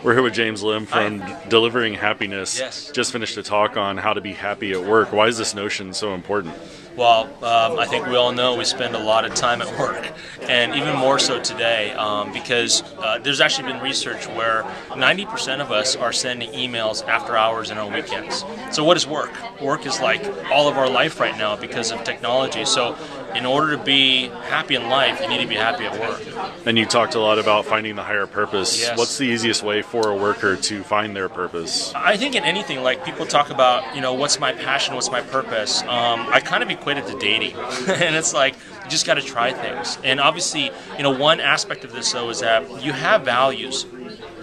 We're here with James Lim from Delivering Happiness. Yes. Just finished a talk on how to be happy at work. Why is this notion so important? Well, I think we all know we spend a lot of time at work, and even more so today, because there's actually been research where 90% of us are sending emails after hours and on weekends. So what is work? Work is like all of our life right now because of technology. So in order to be happy in life, you need to be happy at work. And you talked a lot about finding the higher purpose. Yes. What's the easiest way for a worker to find their purpose? I think in anything, like people talk about, what's my passion, what's my purpose? I kind of equate it to dating. And it's like, you just got to try things. And obviously, one aspect of this, though, is that you have values.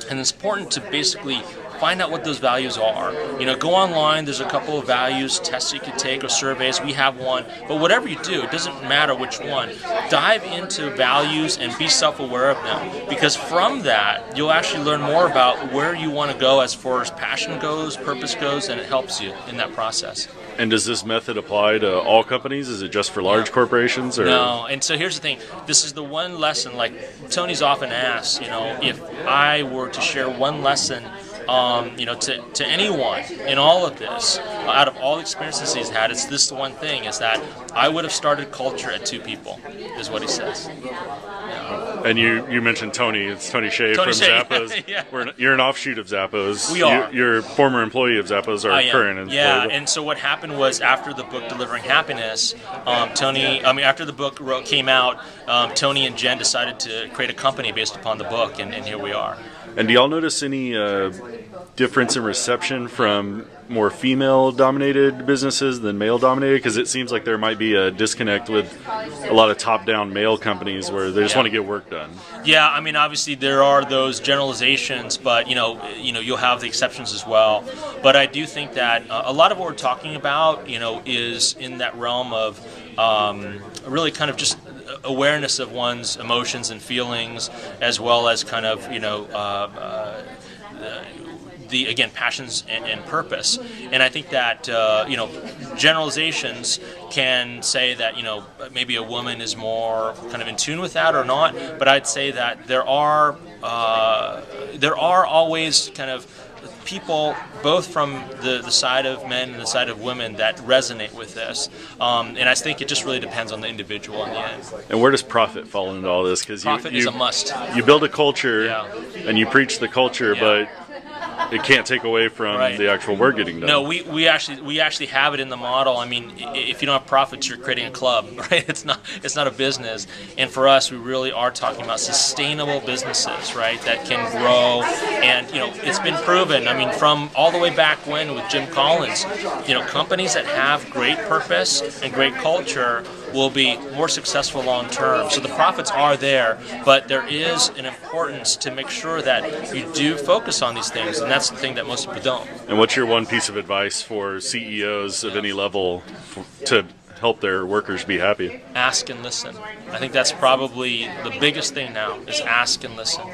And it's important to basically find out what those values are. Go online, there's a couple of values tests you could take or surveys. We have one. But whatever you do, it doesn't matter which one. Dive into values and be self-aware of them. Because from that, you'll actually learn more about where you want to go as far as passion goes, purpose goes, and it helps you in that process. And does this method apply to all companies? Is it just for large corporations? Or? No, and so here's the thing. This is the one lesson, like Tony's often asked, if I were to share one lesson to anyone in all of this, out of all the experiences he's had, it's this one thing, is that I would have started culture at 2 people, is what he says. Yeah. And you mentioned Tony. It's Tony Shea from Zappo's. Yeah. You're an offshoot of Zappo's. We are. You're a former employee of Zappo's, or current employee. Yeah, and so what happened was after the book Delivering Happiness, after the book came out, Tony and Jen decided to create a company based upon the book, and here we are. And do y'all notice any difference in reception from more female-dominated businesses than male-dominated? Because it seems like there might be a disconnect with a lot of top-down male companies where they just want to get work done. Yeah, obviously there are those generalizations, but you'll have the exceptions as well. But I do think that a lot of what we're talking about, is in that realm of really kind of just awareness of one's emotions and feelings, as well as kind of again, passions and purpose. And I think that generalizations can say that maybe a woman is more kind of in tune with that or not. But I'd say that there are always kind of people, both from the side of men and the side of women, that resonate with this. And I think it just really depends on the individual in the end. And where does profit fall into all this? Because profit is a must. You build a culture, yeah, and you preach the culture, yeah, but it can't take away from the actual work getting done. No, we actually have it in the model. If you don't have profits, you're creating a club, right? It's not a business. And for us, we really are talking about sustainable businesses, right? That can grow. And it's been proven. From all the way back when with Jim Collins, companies that have great purpose and great culture will be more successful long term. So the profits are there, but there is an importance to make sure that you do focus on these things, and that's the thing that most people don't. And what's your one piece of advice for CEOs of any level to help their workers be happy? Ask and listen. I think that's probably the biggest thing now, is ask and listen.